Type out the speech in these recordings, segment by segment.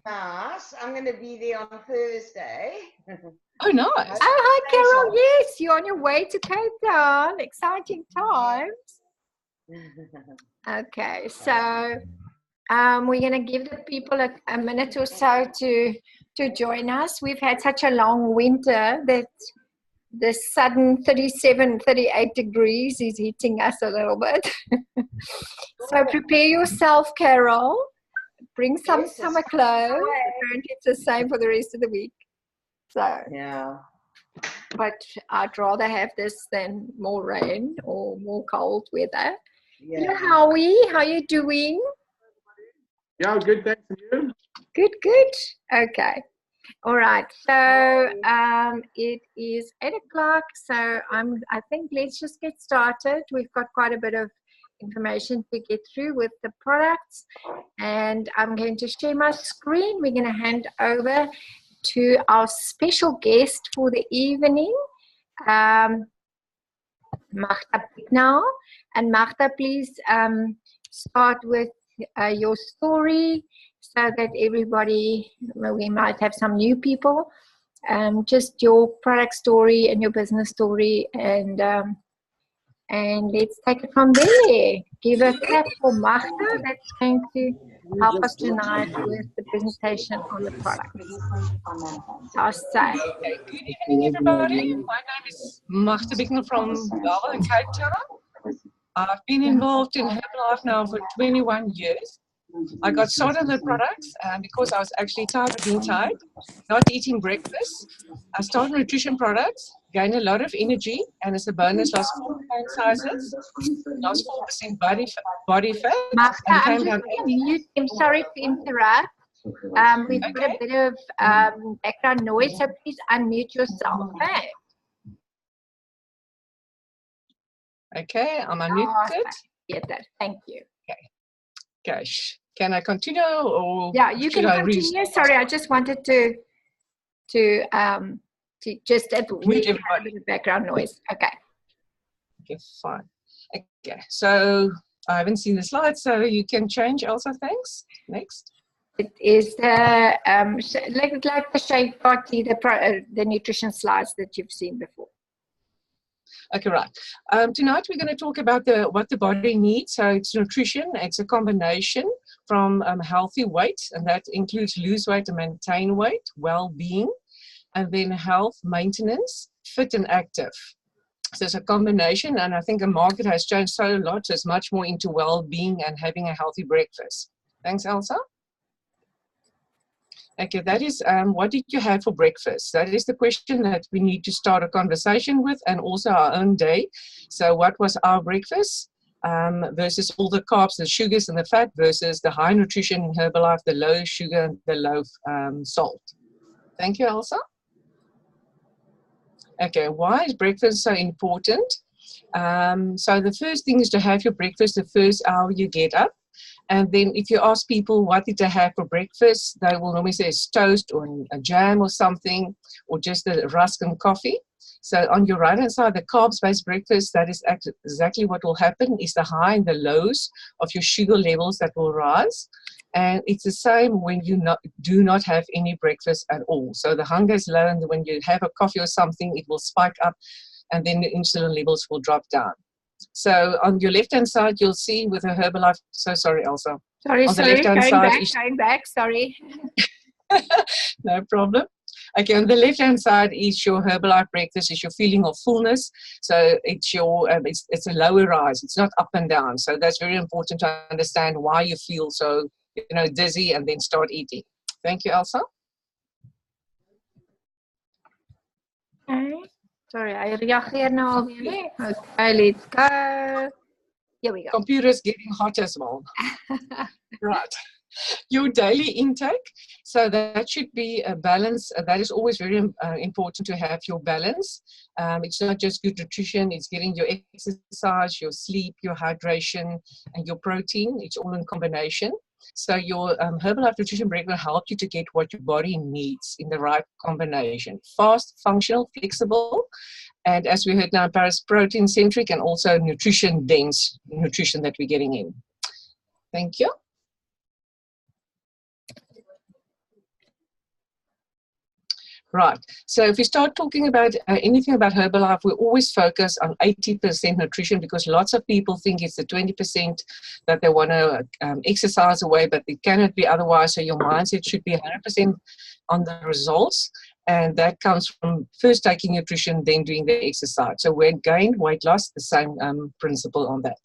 Nice. I'm going to be there on Thursday. Oh, nice. Oh, hi, Carol. Yes, you're on your way to Cape Town. Exciting times. Okay, so we're going to give the people a minute or so to join us. We've had such a long winter that the sudden 37, 38 degrees is hitting us a little bit. So prepare yourself, Carol. Bring some summer clothes. Apparently it's the same for the rest of the week. So yeah. But I'd rather have this than more rain or more cold weather. Yeah. Hello, Howie. How are you doing? Yeah, good. Thanks to you. Good, good. Okay. All right. So it is 8 o'clock. So I think let's just get started. We've got quite a bit of information to get through with the products. And I'm going to share my screen. We're going to hand over to our special guest for the evening, Magda Bicknell. And Magda, please start with your story so that everybody, we might have some new people, just your product story and your business story, and let's take it from there. Give a clap for Magda. That's going to help us tonight with the presentation on the product. Okay, good evening, everybody. My name is Magda Bicknell from Durban in Cape Town. I've been involved in Herbalife now for 21 years. I got started on the products because I was actually tired of being tired, not eating breakfast. I started nutrition products, gained a lot of energy, and as a bonus, lost 4 pound sizes, lost 4% body fat, Magda, and I'm came down 80. I'm sorry to interrupt. We've got a bit of background noise, so please unmute yourself. Hey. Okay, I'm unmuted. Better. Thank you. Okay, can I continue or yeah, you can continue. Sorry, I just wanted to just mute everybody. The background noise. Okay. Okay, fine. Okay, so I haven't seen the slides, so you can change also. Thanks. Next. It is the like the shape party, the nutrition slides that you've seen before. Okay, right. Tonight we're going to talk about what the body needs. So it's nutrition. It's a combination from healthy weight, and that includes lose weight and maintain weight, well-being, and then health maintenance, fit and active. So it's a combination, and I think the market has changed so a lot. So it's much more into well-being and having a healthy breakfast. Thanks, Elsa. Okay, that is what did you have for breakfast? That is the question that we need to start a conversation with, and also our own day. So what was our breakfast versus all the carbs, the sugars and the fat versus the high nutrition Herbalife, the low sugar and the low salt. Thank you, Elsa. Okay, why is breakfast so important? So the first thing is to have your breakfast the first hour you get up. And then if you ask people what did they have for breakfast, they will normally say it's toast or a jam or something, or just a rusk and coffee. So on your right hand side, the carbs-based breakfast, that is exactly what will happen, is the high and the lows of your sugar levels that will rise. And it's the same when you do not have any breakfast at all. So the hunger is low, and when you have a coffee or something, it will spike up, and then the insulin levels will drop down. So on your left-hand side, you'll see with a Herbalife. So sorry, Elsa. Sorry, on the left-hand side, going back. Sorry. No problem. Okay, on the left-hand side is your Herbalife breakfast. Is your feeling of fullness. So it's your it's a lower rise. It's not up and down. So that's very important to understand why you feel so dizzy and then start eating. Thank you, Elsa. Okay. Sorry, I reageer nou alweer nie. Okay, let's go. Here we go. Computer's getting hot as well. Right. Your daily intake. So that should be a balance. That is always very important to have your balance. It's not just good nutrition. It's getting your exercise, your sleep, your hydration, and your protein. It's all in combination. So your Herbalife Nutrition Break will help you to get what your body needs in the right combination. Fast, functional, flexible, and as we heard now, protein-centric and also nutrition-dense nutrition that we're getting in. Thank you. Right. So if we start talking about anything about Herbalife, we always focus on 80% nutrition because lots of people think it's the 20% that they want to exercise away, but it cannot be otherwise. So your mindset should be 100% on the results. And that comes from first taking nutrition, then doing the exercise. So weight gain, weight loss, the same principle on that.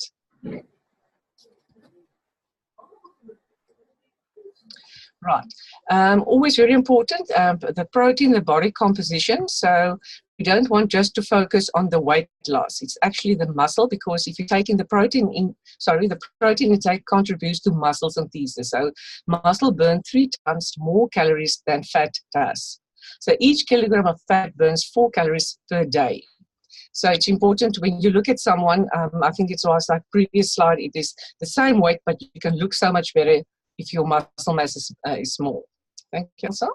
Right. Always very important, the protein, the body composition. So we don't want just to focus on the weight loss. It's actually the muscle, because if you're taking the protein the protein intake contributes to muscle synthesis. So muscle burns 3 times more calories than fat does. So each kilogram of fat burns 4 calories per day. So it's important when you look at someone, I think it's also like previous slide, it is the same weight, but you can look so much better if your muscle mass is small. Thank you, Elsa.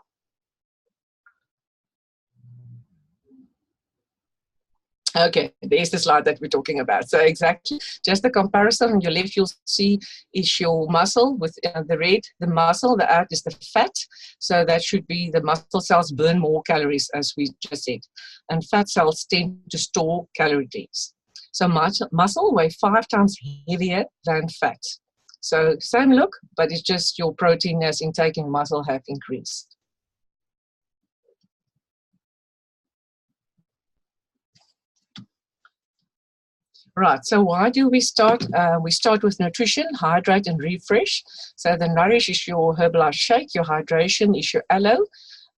Okay, there's the slide that we're talking about. So exactly, just the comparison on your left, you'll see is your muscle with the red, the muscle, the out is the fat. So that should be the muscle cells burn more calories, as we just said. And fat cells tend to store calories. So muscle weigh 5 times heavier than fat. So same look, but it's just your protein as intake in muscle have increased. Right, so why do we start? We start with nutrition, hydrate and refresh. So the nourish is your Herbalife shake, your hydration is your aloe,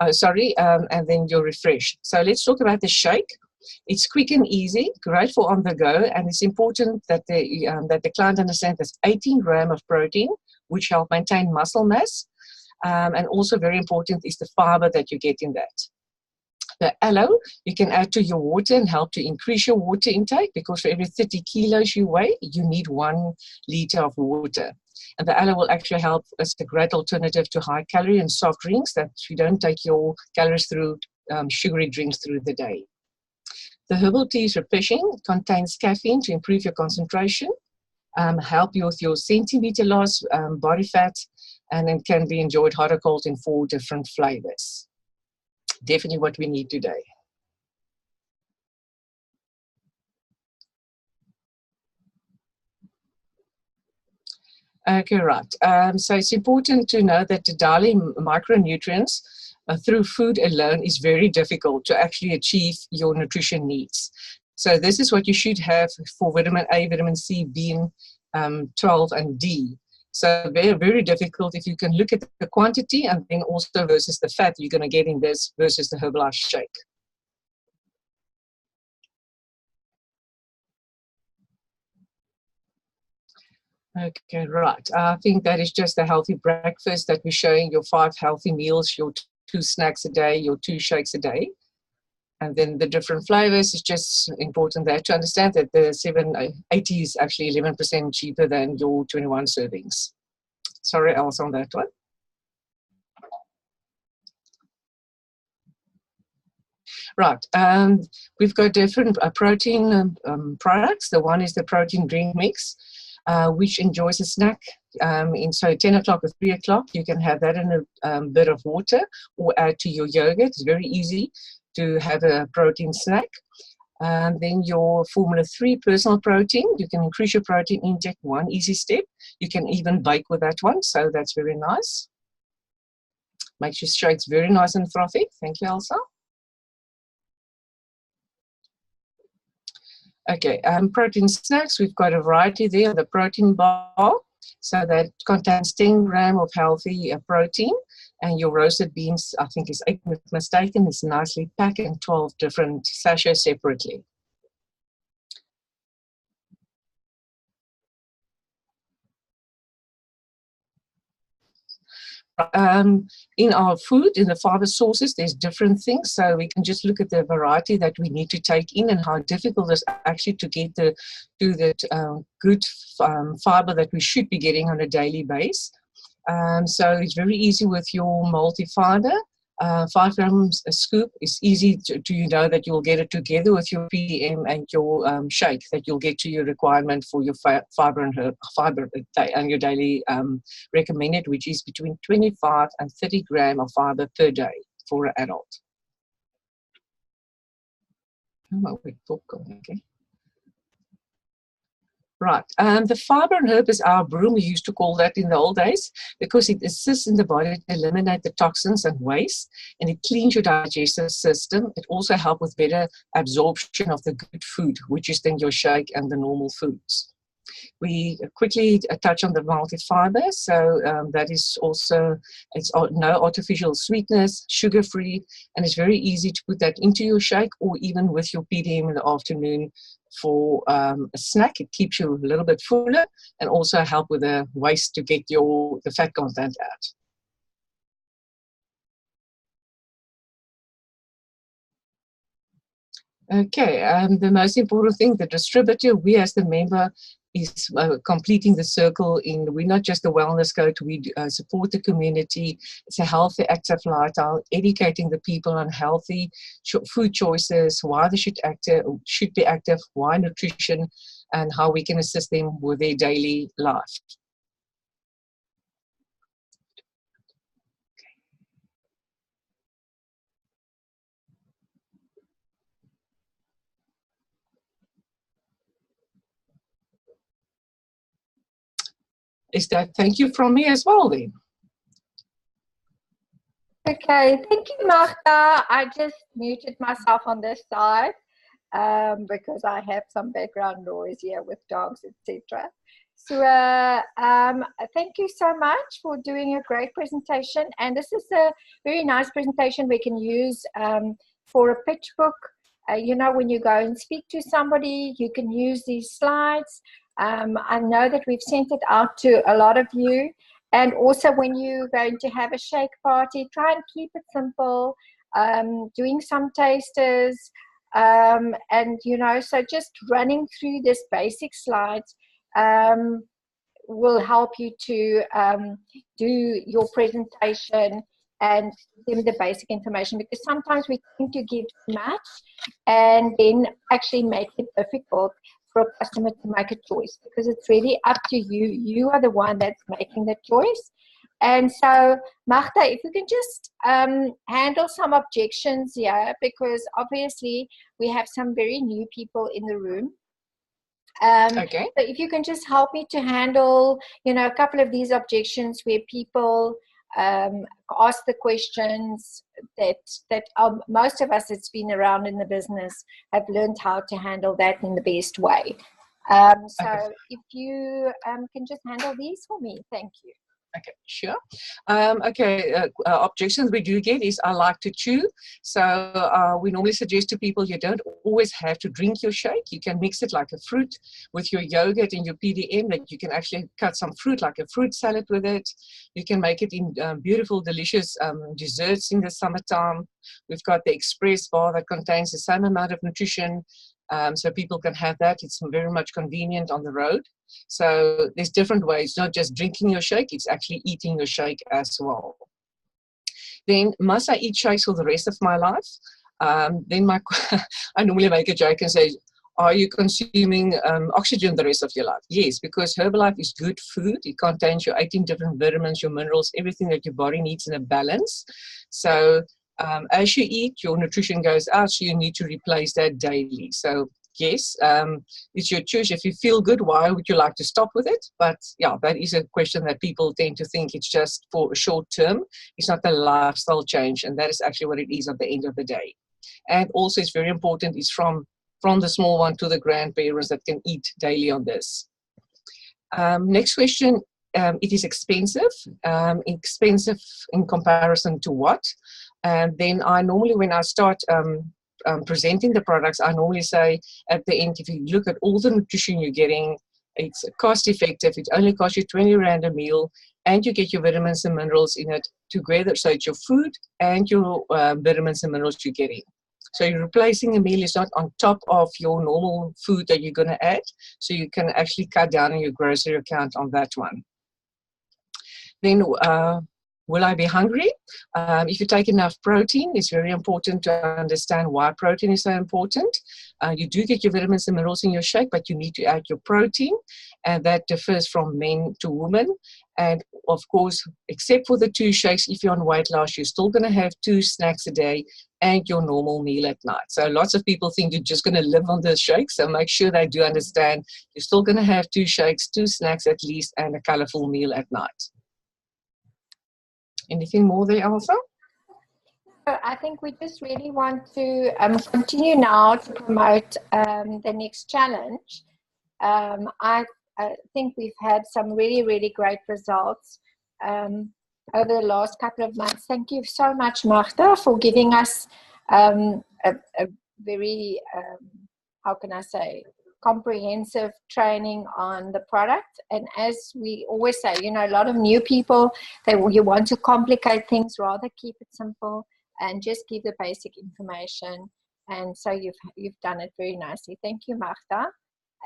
and then your refresh. So let's talk about the shake. It's quick and easy, great for on the go, and it's important that the client understands there's 18 grams of protein, which help maintain muscle mass, and also very important is the fiber that you get in that. The aloe, you can add to your water and help to increase your water intake, because for every 30 kilos you weigh, you need 1 liter of water. And the aloe will actually help as a great alternative to high calorie and soft drinks, that you don't take your calories through sugary drinks through the day. The herbal tea is refreshing. It contains caffeine to improve your concentration, help you with your centimeter loss, body fat, and it can be enjoyed hot or cold in 4 different flavors. Definitely what we need today. Okay, right. So it's important to know that the daily micronutrients through food alone is very difficult to actually achieve your nutrition needs. So this is what you should have for vitamin A, vitamin C, B12, and D. So very, very difficult if you can look at the quantity and then also versus the fat you're going to get in this versus the Herbalife shake. Okay, right. I think that is just a healthy breakfast that we're showing, your 5 healthy meals, your 2 snacks a day, your 2 shakes a day. And then the different flavors is just important there to understand that the 780 is actually 11% cheaper than your 21 servings. Sorry, Elsa, on that one. Right, we've got different protein products. The one is the protein drink mix, which enjoys a snack. So 10 o'clock or 3 o'clock, you can have that in a bit of water or add to your yogurt. It's very easy to have a protein snack. Then your Formula 3 personal protein, you can increase your protein intake, one easy step. You can even bake with that one, so that's very nice. Makes your shakes very nice and frothy. Thank you, Elsa. Okay, protein snacks, we've got a variety there. The protein bar, so that contains 10 grams of healthy protein, and your roasted beans, I think is 8, if mistaken, is nicely packed in 12 different sachets separately. In our food, in the fiber sources, there's different things. So we can just look at the variety that we need to take in and how difficult it is actually to get to the good fiber that we should be getting on a daily basis. So it's very easy with your multi-fiber. 5 grams a scoop is easy to know that you'll get it together with your PDM and your shake, that you'll get to your requirement for your fiber and your daily recommended, which is between 25 and 30 grams of fiber per day for an adult. Oh, we talk, okay. Right. The fiber and herb is our broom. We used to call that in the old days because it assists in the body to eliminate the toxins and waste, and it cleans your digestive system. It also helps with better absorption of the good food, which is then your shake and the normal foods. We quickly touch on the multi-fiber. So that is also, it's no artificial sweetness, sugar-free, and it's very easy to put that into your shake or even with your PDM in the afternoon for a snack. It keeps you a little bit fuller and also help with the waste to get the fat content out. Okay, the most important thing, the distributor, we as the member is completing the circle. We're not just a wellness coach, we support the community. It's a healthy, active lifestyle, educating the people on healthy food choices, why they should be active, why nutrition, and how we can assist them with their daily life. Is that thank you from me as well then? Okay, thank you, Magda. I just muted myself on this side because I have some background noise here with dogs, etc. So thank you so much for doing a great presentation. And this is a very nice presentation we can use for a pitch book. You know, when you go and speak to somebody, you can use these slides. I know that we've sent it out to a lot of you. And also when you're going to have a shake party, try and keep it simple, doing some tasters, and, you know, so just running through this basic slides will help you to do your presentation and give them the basic information, because sometimes we tend to give too much and then actually make it difficult for a customer to make a choice, because it's really up to you. You are the one that's making the choice. And so, Magda, if you can just handle some objections here, because obviously we have some very new people in the room. Okay. So if you can just help me to handle, you know, a couple of these objections where people ask the questions that most of us that's been around in the business have learned how to handle that in the best way. So if you can just handle these for me, thank you. Okay, sure. Objections we do get is I like to chew. So we normally suggest to people you don't always have to drink your shake. You can mix it like a fruit with your yogurt and your PDM, that you can actually cut some fruit like a fruit salad with it. You can make it in beautiful, delicious desserts in the summertime. We've got the express bar that contains the same amount of nutrition. So people can have that. It's very much convenient on the road. So there's different ways, not just drinking your shake, it's actually eating your shake as well. Then, must I eat shakes for the rest of my life? Then I normally make a joke and say, are you consuming oxygen the rest of your life? Yes, because Herbalife is good food. It contains your 18 different vitamins, your minerals, everything that your body needs in a balance. So as you eat, your nutrition goes out, so you need to replace that daily. So yes, it's your choice. If you feel good, why would you like to stop with it? But yeah, that is a question that people tend to think it's just for a short term. It's not a lifestyle change, and that is actually what it is at the end of the day. And also it's very important, it's from the small one to the grandparents that can eat daily on this. Next question, it is expensive. Expensive in comparison to what? And then I normally, when I start presenting the products, I normally say at the end, if you look at all the nutrition you're getting, it's cost effective. It only costs you 20 Rand a meal, and you get your vitamins and minerals in it together. So it's your food and your vitamins and minerals you're getting. So you're replacing a meal, is not on top of your normal food that you're going to add. So you can actually cut down on your grocery account on that one. Then will I be hungry? If you take enough protein, it's very important to understand why protein is so important. You do get your vitamins and minerals in your shake, but you need to add your protein, and that differs from men to women. And of course, except for the 2 shakes, if you're on weight loss, you're still going to have 2 snacks a day and your normal meal at night. So lots of people think you're just going to live on the shakes. So make sure they do understand you're still going to have 2 shakes, 2 snacks at least, and a colorful meal at night. Anything more there, Elsa? I think we just really want to continue now to promote the next challenge. I think we've had some really, really great results over the last couple of months. Thank you so much, Magda, for giving us a very, how can I say, comprehensive training on the product. And as we always say, you know, a lot of new people, you want to complicate things, rather keep it simple and just give the basic information. And so you've done it very nicely. Thank you, Magda.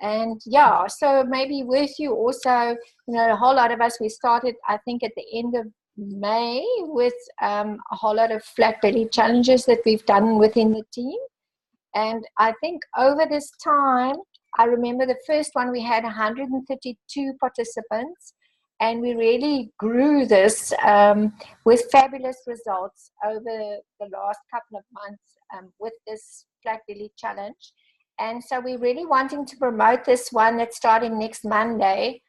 And yeah, so maybe with you also, you know, a whole lot of us, we started, I think, at the end of May with a whole lot of flat belly challenges that we've done within the team. And I think over this time, I remember the first one, we had 132 participants, and we really grew this with fabulous results over the last couple of months with this flat belly challenge. And so we're really wanting to promote this one that's starting next Monday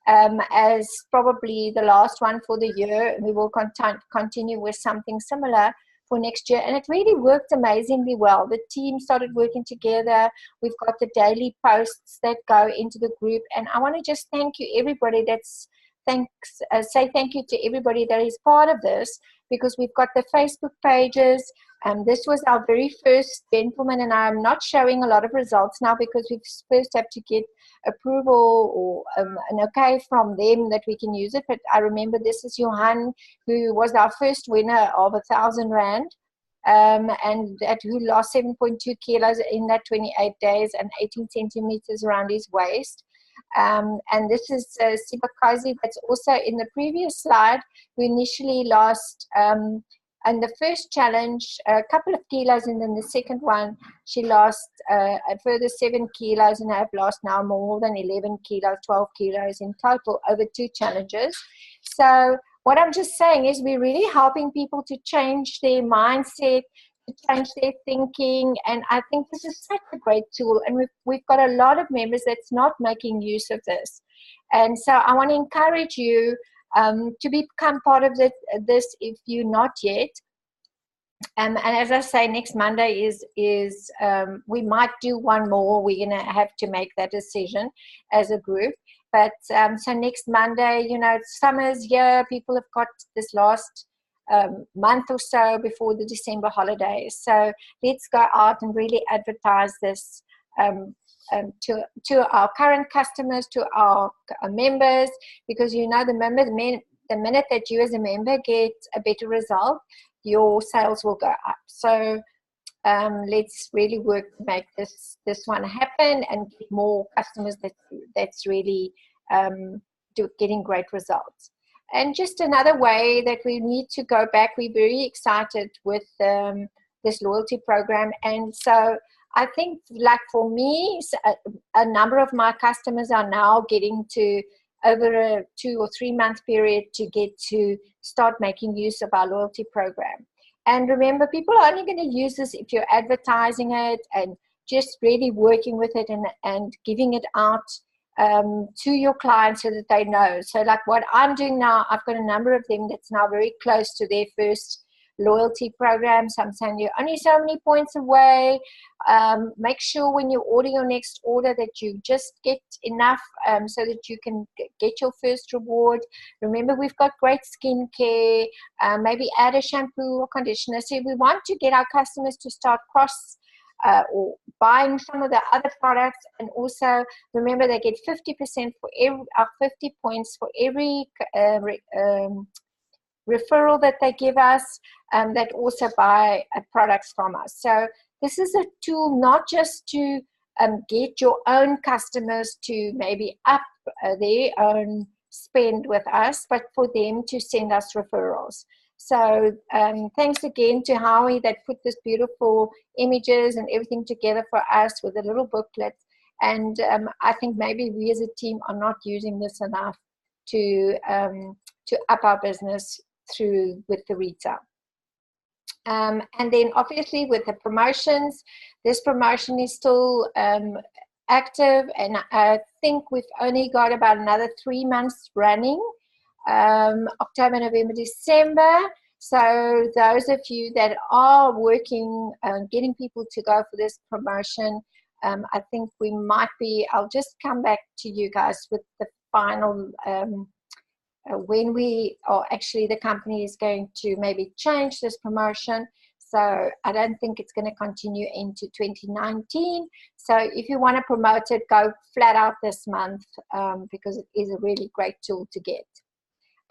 as probably the last one for the year. And we will continue with something similar for next year. And it really worked amazingly well. The team started working together. We've got the daily posts that go into the group. And I want to just thank you, everybody say thank you to everybody that is part of this, because we've got the Facebook pages. This was our very first gentleman, and I'm not showing a lot of results now because we first have to get approval or an okay from them that we can use it. But I remember this is Johan, who was our first winner of 1,000 Rand, and who lost 7.2 kilos in that 28 days and 18 centimeters around his waist. And this is Sibakazi, that's also in the previous slide, who initially lost and the first challenge a couple of kilos, and then the second one she lost a further 7 kilos, and I've lost now more than 11 kilos, 12 kilos in total over 2 challenges. So what I'm just saying is we're really helping people to change their mindset, to change their thinking, and I think this is such a great tool, and we've got a lot of members that's not making use of this. And so I want to encourage you to become part of this if you're not yet. And as I say, next Monday is we might do one more. We're going to have to make that decision as a group. But so next Monday, you know, summer's here. People have got this last month or so before the December holidays. So let's go out and really advertise this to our current customers, to our members, because you know the minute that you as a member get a better result, your sales will go up. So let's really work to make this one happen and get more customers that's really getting great results. And just another way that we need to go back, we're very excited with this loyalty program. And so I think, like for me, a number of my customers are now getting to over a 2 or 3 month period to get to start making use of our loyalty program. And remember, people are only going to use this if you're advertising it and just really working with it and giving it out to your clients so that they know. So like what I'm doing now, I've got a number of them that's now very close to their first loyalty program. So I'm saying you're only so many points away. Make sure when you order your next order that you just get enough so that you can get your first reward. Remember, we've got great skincare. Maybe add a shampoo or conditioner. So we want to get our customers to start or buying some of the other products, and also remember they get 50% for 50 points for every referral that they give us, that also buy products from us. So this is a tool not just to get your own customers to maybe up their own spend with us, but for them to send us referrals. So thanks again to Howie that put this beautiful images and everything together for us with a little booklet. And I think maybe we as a team are not using this enough to up our business through with the retail. And then obviously with the promotions, this promotion is still active, and I think we've only got about another 3 months running, October, November, December. So those of you that are working, getting people to go for this promotion, I think we might be, I'll just come back to you guys with the final, when we, or actually the company is going to maybe change this promotion. So I don't think it's going to continue into 2019. So if you want to promote it, go flat out this month, because it is a really great tool to get.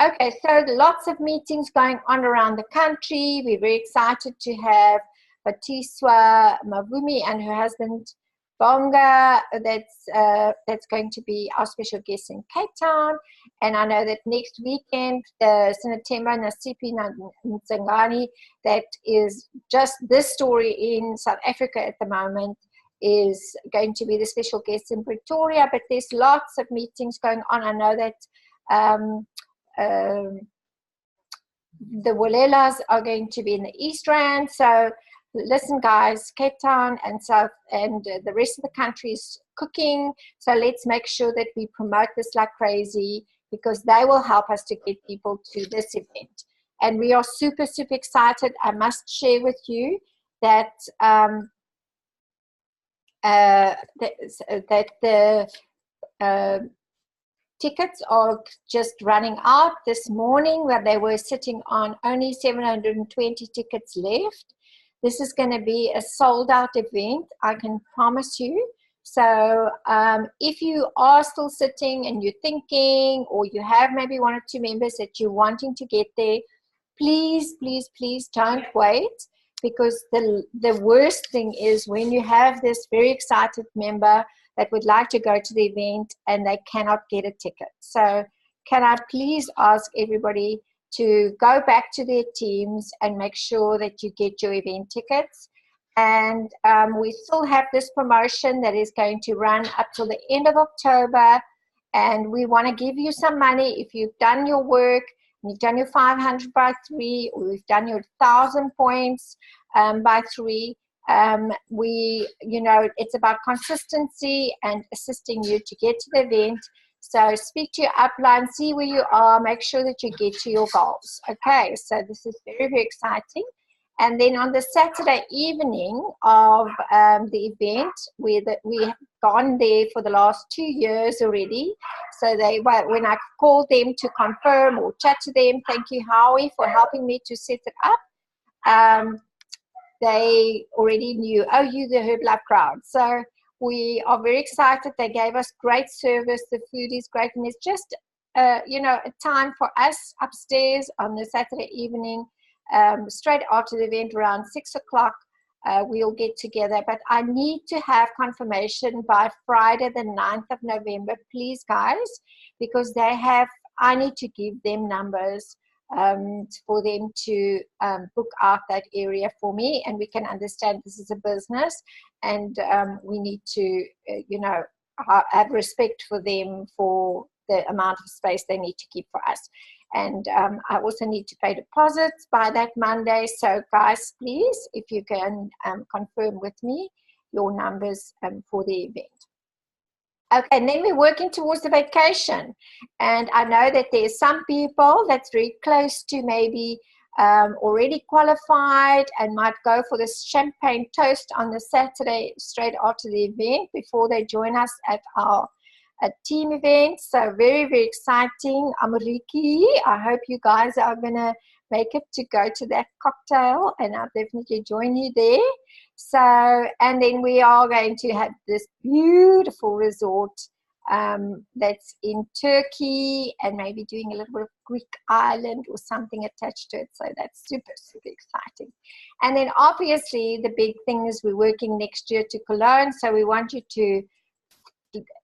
Okay, so lots of meetings going on around the country. We're very excited to have Batiswa Mavumi and her husband Bonga, that's going to be our special guest in Cape Town. And I know that next weekend, Sinatemba Nasipi Ntsengani, that is just this story in South Africa at the moment, is going to be the special guest in Pretoria. But there's lots of meetings going on. I know that the Walelas are going to be in the East Rand. So listen, guys, Cape Town and South and the rest of the country is cooking. So let's make sure that we promote this like crazy, because they will help us to get people to this event. And we are super, super excited. I must share with you that the tickets are just running out this morning, where they were sitting on only 720 tickets left. This is going to be a sold-out event, I can promise you. So if you are still sitting and you're thinking, or you have maybe 1 or 2 members that you're wanting to get there, please, please, please don't wait, because the worst thing is when you have this very excited member that would like to go to the event and they cannot get a ticket. So can I please ask everybody to go back to their teams and make sure that you get your event tickets. And we still have this promotion that is going to run up till the end of October. And we want to give you some money if you've done your work, you've done your 500 by 3, or you've done your 1,000 points by 3. It's about consistency and assisting you to get to the event. So speak to your upline, see where you are, make sure that you get to your goals. Okay, so this is very, very exciting. And then on the Saturday evening of the event, we have gone there for the last 2 years already. So when I called them to confirm or chat to them, thank you, Howie, for helping me to set it up. They already knew, oh, you're the Herbalife crowd. So we are very excited. They gave us great service. The food is great. And it's just, a time for us upstairs on the Saturday evening, straight after the event around 6 o'clock. We'll get together. But I need to have confirmation by Friday, the 9th of November, please, guys, because I need to give them numbers for them to book out that area for me, and we can understand this is a business, and we need to have respect for them for the amount of space they need to keep for us. And I also need to pay deposits by that Monday. So guys, please, if you can confirm with me your numbers for the event. Okay, and then we're working towards the vacation. And I know that there's some people that's very close to maybe already qualified and might go for this champagne toast on the Saturday straight after the event before they join us at our team event. So very, very exciting. Amariki, I hope you guys are going to make it to go to that cocktail, and I'll definitely join you there. So, and then we are going to have this beautiful resort that's in Turkey, and maybe doing a little bit of Greek island or something attached to it. So that's super, super exciting. And then obviously the big thing is we're working next year to Cologne. So we want you to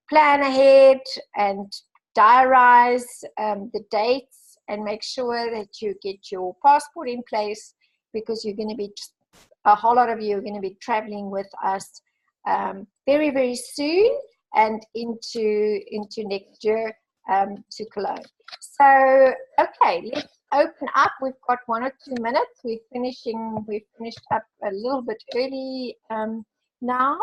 plan ahead and diarize the dates and make sure that you get your passport in place, because you're going to be, a whole lot of you are going to be traveling with us very, very soon and into next year to Cologne. So, okay, let's open up. We've got 1 or 2 minutes. We've finished up a little bit early now.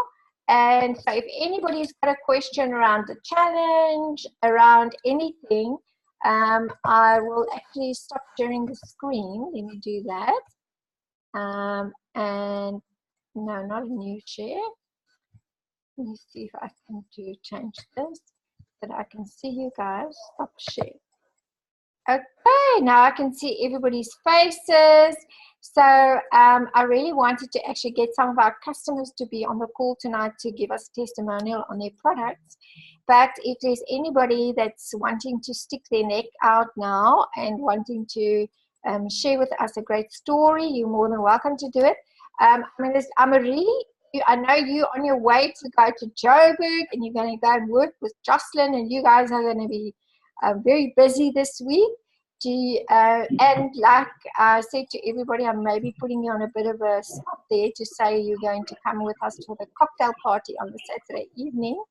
And so if anybody's got a question around the challenge, around anything, I will actually stop sharing the screen. Let me do that. And no, not a new share. Let me see if I can change this, that I can see you guys. Stop share. Okay, now I can see everybody's faces. So I really wanted to actually get some of our customers to be on the call tonight to give us testimonial on their products. But if there's anybody that's wanting to stick their neck out now and wanting to share with us a great story, you're more than welcome to do it. I know you're on your way to go to Joburg, and you're going to go and work with Jocelyn, and you guys are going to be very busy this week. And like I said to everybody, I'm maybe putting you on a bit of a spot there to say you're going to come with us to the cocktail party on the Saturday evening.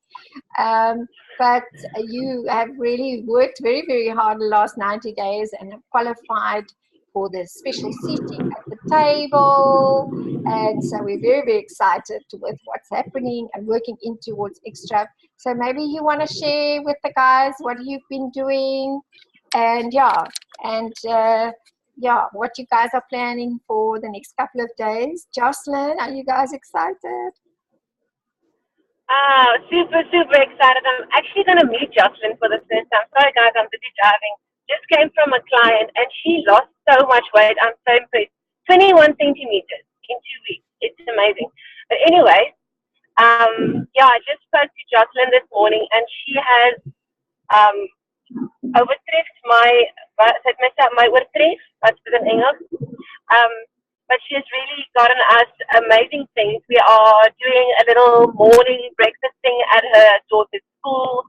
But you have really worked very, very hard the last 90 days and have qualified for the special seating at the table. And so we're very, very excited with what's happening and working in towards Extra. So maybe you want to share with the guys what you've been doing, and what you guys are planning for the next couple of days. Jocelyn, are you guys excited? Super, super excited. I'm actually going to meet Jocelyn for the first time. Sorry guys, I'm busy driving. Just came from a client and she lost so much weight. I'm so impressed. 21 centimeters in 2 weeks. It's amazing. But anyway, I just spoke to Jocelyn this morning and she has overtreft my oortref, wat is in Engels. But she has really gotten us amazing things. We are doing a little morning breakfast thing at her daughter's school.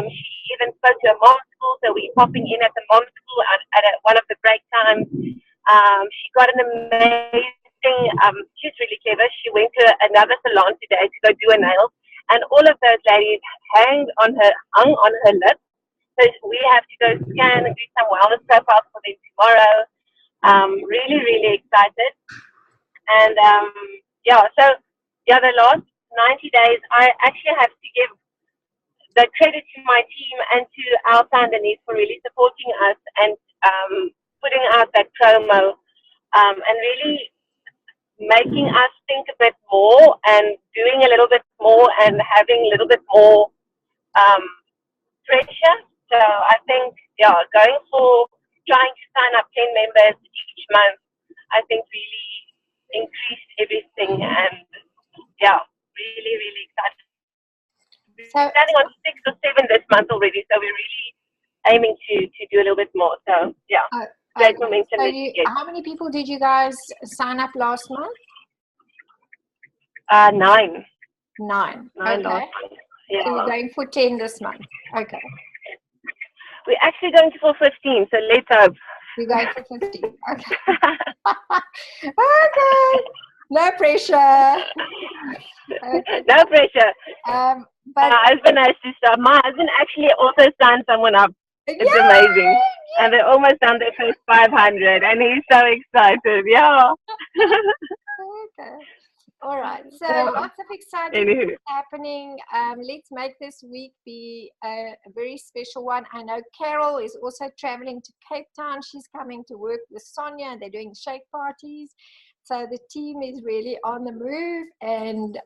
She even spoke to a mom's school, so we're popping in at the mom's school at one of the break times. She got an amazing, she's really clever. She went to another salon today to go do her nails, and all of those ladies hung on her lips. So we have to go scan and do some wellness profiles for them tomorrow. Really, really excited. And the last 90 days, I actually have to give the credit to my team and to Alta and Denise for really supporting us and putting out that promo and really making us think a bit more and doing a little bit more and having a little bit more pressure. So I think, going for trying to sign up 10 members each month, I think really increased everything, and really, really excited. We're standing on 6 or 7 this month already, so we're really aiming to do a little bit more. So great momentum. So how many people did you guys sign up last month? 9. 9. 9 okay. last month. Yeah. So you're going for 10 this month. Okay. We're actually going for 15, so let's hope. We're going for 15. Okay. Okay. No pressure. Okay. No pressure. But my husband has to start. My husband actually also signed someone up. It's amazing. And they're almost done their first 500, and he's so excited. Yeah. Okay. All right. So lots of exciting things happening. Let's make this week be a very special one. I know Carol is also traveling to Cape Town. She's coming to work with Sonia, and they're doing shake parties. So the team is really on the move and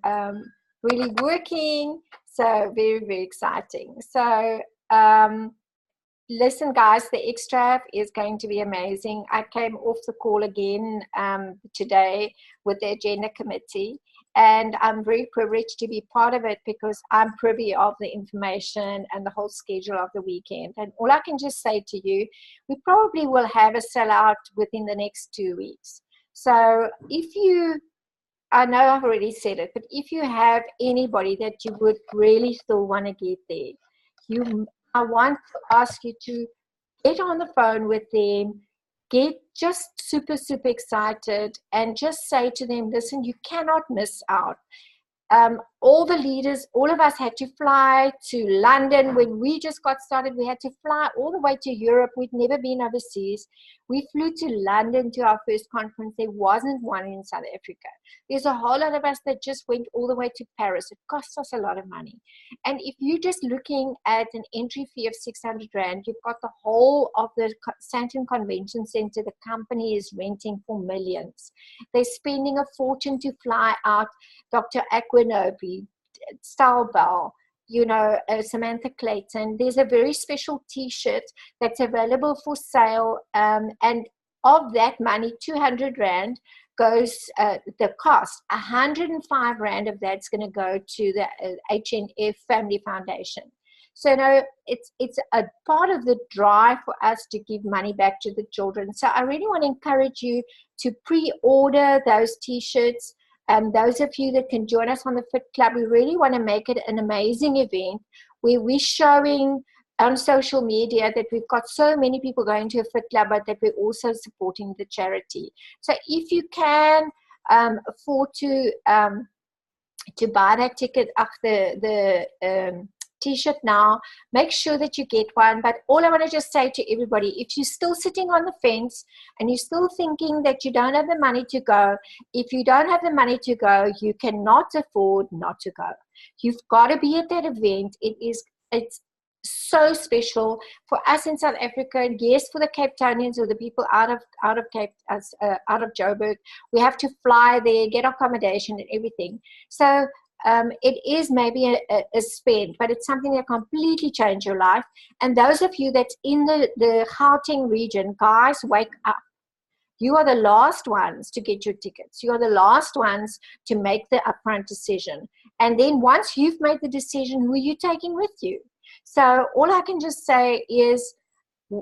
really working. So very, very exciting. So listen, guys, the Extra is going to be amazing. I came off the call again today with the agenda committee, and I'm very privileged to be part of it because I'm privy of the information and the whole schedule of the weekend. And all I can just say to you, we probably will have a sellout within the next 2 weeks. So if you, I know I've already said it, but if you have anybody that you would really still want to get there, I want to ask you to get on the phone with them, get just super, super excited, and just say to them, listen, you cannot miss out. All the leaders, all of us had to fly to London. When we just got started, we had to fly all the way to Europe. We'd never been overseas. We flew to London to our first conference. There wasn't one in South Africa. There's a whole lot of us that just went all the way to Paris. It cost us a lot of money. And if you're just looking at an entry fee of 600 Rand, you've got the whole of the Sandton Convention Center. The company is renting for millions. They're spending a fortune to fly out Dr. Aquinobi, Staubel, Samantha Clayton. There's a very special T-shirt that's available for sale, and of that money, 200 Rand goes, the cost, 105 Rand of that's going to go to the HNF Family Foundation. So it's a part of the drive for us to give money back to the children. So I really want to encourage you to pre-order those T-shirts. Those of you that can join us on the Fit Club, we really want to make it an amazing event where we're showing on social media that we've got so many people going to a Fit Club, but that we're also supporting the charity. So if you can afford to buy that ticket, the T-shirt now, make sure that you get one. But all I want to just say to everybody, if you're still sitting on the fence and you're still thinking that you don't have the money to go, if you don't have the money to go, you cannot afford not to go. You've got to be at that event. It's so special for us in South Africa, and yes, for the Cape Townians or the people out of Joburg. We have to fly there, get accommodation and everything. So it is maybe a spend, but it's something that completely change your life. And those of you that's in the Gauteng region, guys, wake up. You are the last ones to get your tickets. You are the last ones to make the upfront decision. And then once you've made the decision, who are you taking with you? So all I can just say is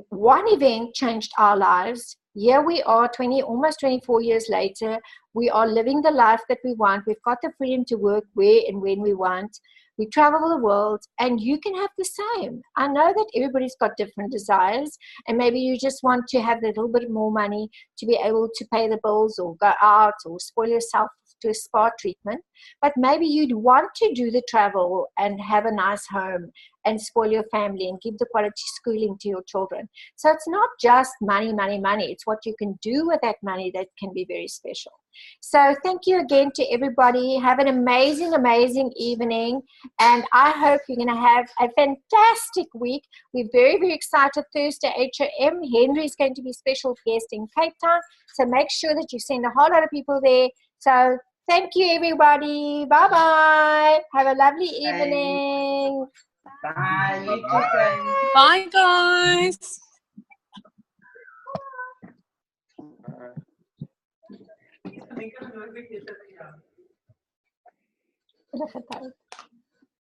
one event changed our lives. Here we are, almost 24 years later. We are living the life that we want. We've got the freedom to work where and when we want. We travel the world, and you can have the same. I know that everybody's got different desires, and maybe you just want to have a little bit more money to be able to pay the bills or go out or spoil yourself to a spa treatment. But maybe you'd want to do the travel and have a nice home and spoil your family and give the quality schooling to your children. So it's not just money, money, money. It's what you can do with that money that can be very special. So thank you again to everybody. Have an amazing, amazing evening. And I hope you're going to have a fantastic week. We're very, very excited. Thursday, HOM. Henry is going to be special guest in Cape Town. So make sure that you send a whole lot of people there. So thank you, everybody. Bye-bye. Have a lovely evening. Bye. You too, Jane. Bye, guys. Getting